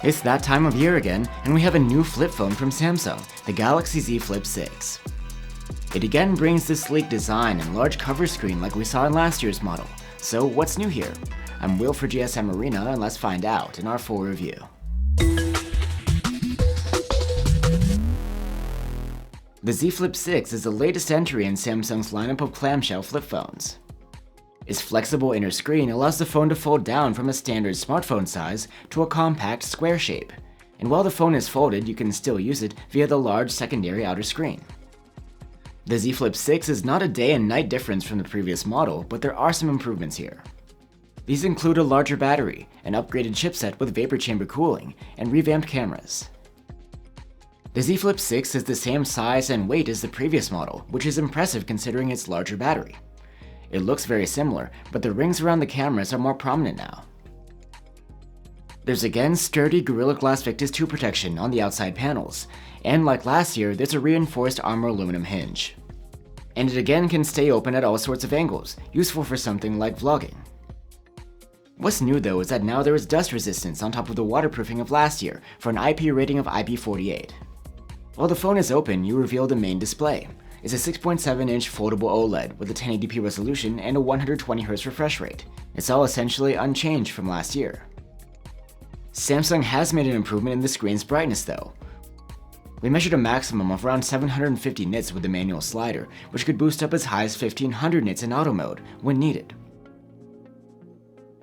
It's that time of year again, and we have a new flip phone from Samsung, the Galaxy Z Flip6. It again brings the sleek design and large cover screen like we saw in last year's model. So what's new here? I'm Will for GSM Arena, and let's find out in our full review. The Z Flip6 is the latest entry in Samsung's lineup of clamshell flip phones. Its flexible inner screen allows the phone to fold down from a standard smartphone size to a compact square shape, and while the phone is folded, you can still use it via the large secondary outer screen. The Z Flip6 is not a day and night difference from the previous model, but there are some improvements here. These include a larger battery, an upgraded chipset with vapor chamber cooling, and revamped cameras. The Z Flip6 is the same size and weight as the previous model, which is impressive considering its larger battery. It looks very similar, but the rings around the cameras are more prominent now. There's again sturdy Gorilla Glass Victus 2 protection on the outside panels, and like last year, there's a reinforced armor aluminum hinge. And it again can stay open at all sorts of angles, useful for something like vlogging. What's new though is that now there is dust resistance on top of the waterproofing of last year for an IP rating of IP48. While the phone is open, you reveal the main display. It's a 6.7-inch foldable OLED with a 1080p resolution and a 120Hz refresh rate. It's all essentially unchanged from last year. Samsung has made an improvement in the screen's brightness though. We measured a maximum of around 750 nits with the manual slider, which could boost up as high as 1500 nits in auto mode when needed.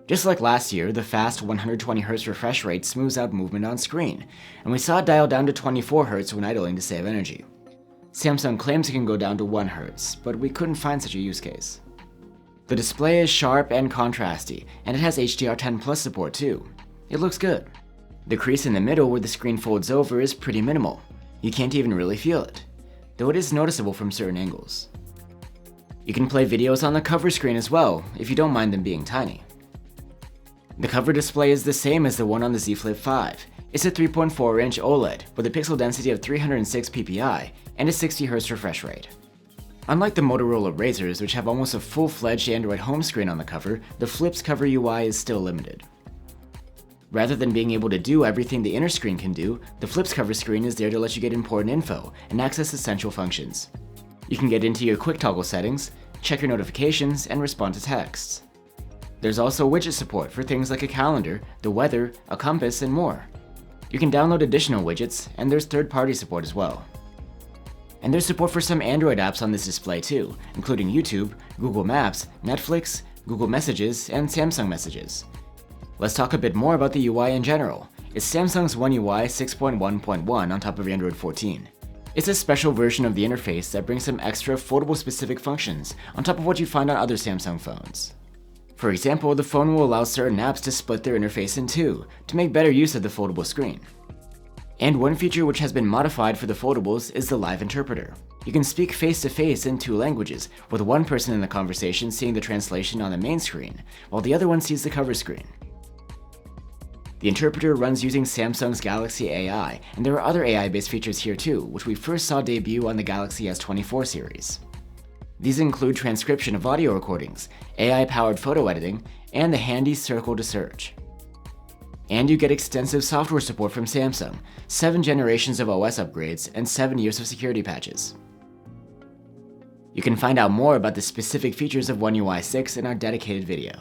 Just like last year, the fast 120Hz refresh rate smooths out movement on screen, and we saw it dial down to 24Hz when idling to save energy. Samsung claims it can go down to 1 Hz, but we couldn't find such a use case. The display is sharp and contrasty, and it has HDR10+ support too. It looks good. The crease in the middle where the screen folds over is pretty minimal. You can't even really feel it, though it is noticeable from certain angles. You can play videos on the cover screen as well, if you don't mind them being tiny. The cover display is the same as the one on the Z Flip 5. It's a 3.4-inch OLED with a pixel density of 306 ppi and a 60Hz refresh rate. Unlike the Motorola Razrs, which have almost a full-fledged Android home screen on the cover, the Flip's cover UI is still limited. Rather than being able to do everything the inner screen can do, the Flip's cover screen is there to let you get important info and access essential functions. You can get into your quick toggle settings, check your notifications, and respond to texts. There's also widget support for things like a calendar, the weather, a compass, and more. You can download additional widgets, and there's third-party support as well. And there's support for some Android apps on this display too, including YouTube, Google Maps, Netflix, Google Messages, and Samsung Messages. Let's talk a bit more about the UI in general. It's Samsung's One UI 6.1.1 on top of Android 14. It's a special version of the interface that brings some extra foldable-specific functions on top of what you'd find on other Samsung phones. For example, the phone will allow certain apps to split their interface in two to make better use of the foldable screen. And one feature which has been modified for the foldables is the live interpreter. You can speak face-to-face in 2 languages, with one person in the conversation seeing the translation on the main screen, while the other one sees the cover screen. The interpreter runs using Samsung's Galaxy AI, and there are other AI-based features here too, which we first saw debut on the Galaxy S24 series. These include transcription of audio recordings, AI-powered photo editing, and the handy circle to search. And you get extensive software support from Samsung, 7 generations of OS upgrades, and 7 years of security patches. You can find out more about the specific features of One UI 6 in our dedicated video.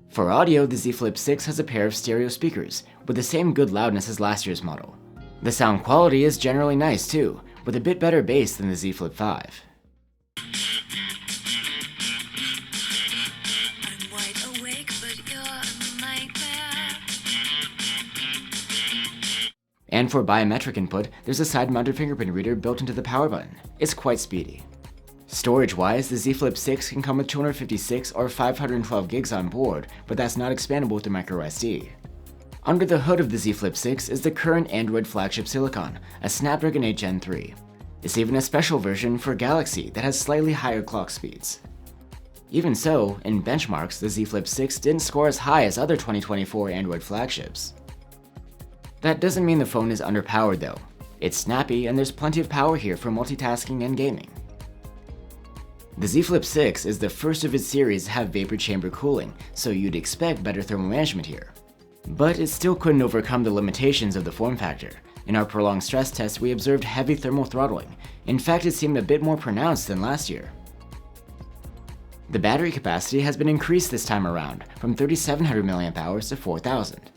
For audio, the Z Flip6 has a pair of stereo speakers, with the same good loudness as last year's model. The sound quality is generally nice too, with a bit better bass than the Z Flip 5. And for biometric input, there's a side-mounted fingerprint reader built into the power button. It's quite speedy. Storage-wise, the Z Flip6 can come with 256 or 512 gigs on board, but that's not expandable through microSD. Under the hood of the Z Flip6 is the current Android flagship silicon, a Snapdragon 8 Gen 3. It's even a special version for Galaxy that has slightly higher clock speeds. Even so, in benchmarks, the Z Flip6 didn't score as high as other 2024 Android flagships. That doesn't mean the phone is underpowered though. It's snappy and there's plenty of power here for multitasking and gaming. The Z Flip6 is the first of its series to have vapor chamber cooling, so you'd expect better thermal management here. But it still couldn't overcome the limitations of the form factor. In our prolonged stress test, we observed heavy thermal throttling. In fact, it seemed a bit more pronounced than last year. The battery capacity has been increased this time around, from 3700 mAh to 4000.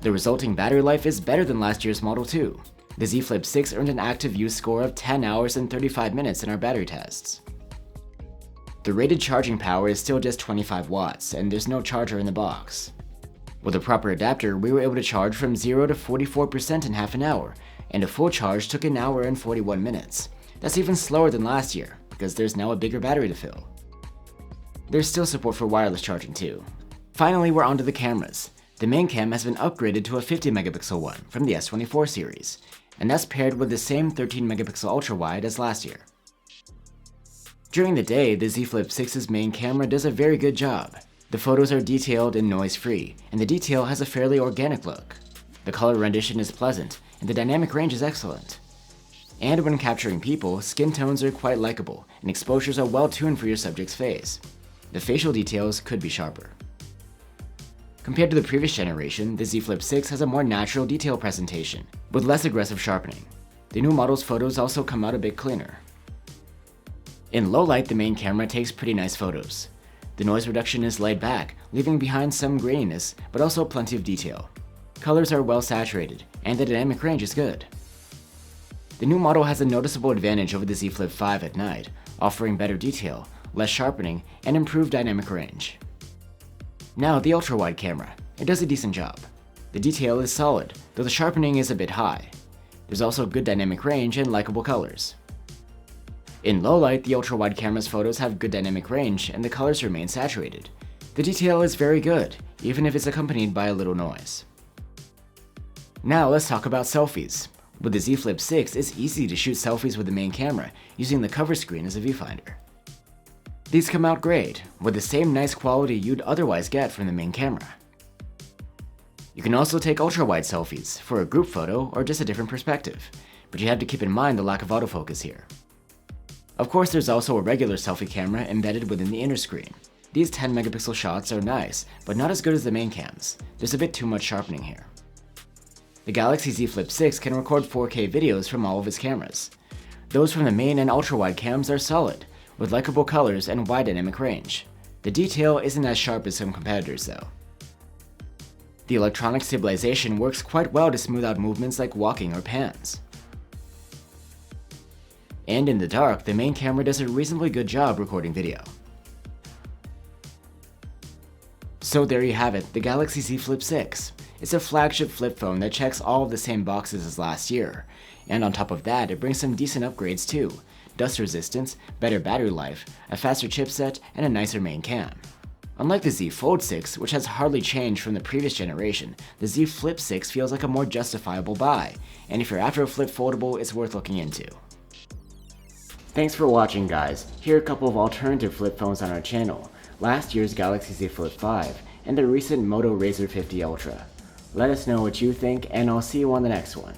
The resulting battery life is better than last year's Model 2. The Z Flip6 earned an active use score of 10 hours and 35 minutes in our battery tests. The rated charging power is still just 25 watts, and there's no charger in the box. With a proper adapter, we were able to charge from 0 to 44% in half an hour, and a full charge took an hour and 41 minutes. That's even slower than last year, because there's now a bigger battery to fill. There's still support for wireless charging too. Finally, we're onto the cameras. The main cam has been upgraded to a 50 megapixel one from the S24 series, and that's paired with the same 13 megapixel ultra-wide as last year. During the day, the Z Flip6's main camera does a very good job. The photos are detailed and noise-free, and the detail has a fairly organic look. The color rendition is pleasant, and the dynamic range is excellent. And when capturing people, skin tones are quite likable, and exposures are well tuned for your subject's face. The facial details could be sharper. Compared to the previous generation, the Z Flip6 has a more natural detail presentation, with less aggressive sharpening. The new model's photos also come out a bit cleaner. In low light, the main camera takes pretty nice photos. The noise reduction is laid back, leaving behind some graininess, but also plenty of detail. Colors are well saturated, and the dynamic range is good. The new model has a noticeable advantage over the Z Flip 5 at night, offering better detail, less sharpening, and improved dynamic range. Now, the ultra-wide camera. It does a decent job. The detail is solid, though the sharpening is a bit high. There's also good dynamic range and likable colors. In low light, the ultra-wide camera's photos have good dynamic range and the colors remain saturated. The detail is very good, even if it's accompanied by a little noise. Now let's talk about selfies. With the Z Flip 6, it's easy to shoot selfies with the main camera, using the cover screen as a viewfinder. These come out great, with the same nice quality you'd otherwise get from the main camera. You can also take ultra-wide selfies, for a group photo or just a different perspective, but you have to keep in mind the lack of autofocus here. Of course, there's also a regular selfie camera embedded within the inner screen. These 10 megapixel shots are nice, but not as good as the main cams. There's a bit too much sharpening here. The Galaxy Z Flip 6 can record 4K videos from all of its cameras. Those from the main and ultra-wide cams are solid, with likable colors and wide dynamic range. The detail isn't as sharp as some competitors though. The electronic stabilization works quite well to smooth out movements like walking or pans. And in the dark, the main camera does a reasonably good job recording video. So there you have it, the Galaxy Z Flip 6. It's a flagship flip phone that checks all of the same boxes as last year, and on top of that, it brings some decent upgrades too. Dust resistance, better battery life, a faster chipset, and a nicer main cam. Unlike the Z Fold 6, which has hardly changed from the previous generation, the Z Flip 6 feels like a more justifiable buy, and if you're after a flip foldable, it's worth looking into. Thanks for watching guys. Here are a couple of alternative flip phones on our channel, last year's Galaxy Z Flip 5, and the recent Moto Razr 50 Ultra. Let us know what you think, and I'll see you on the next one.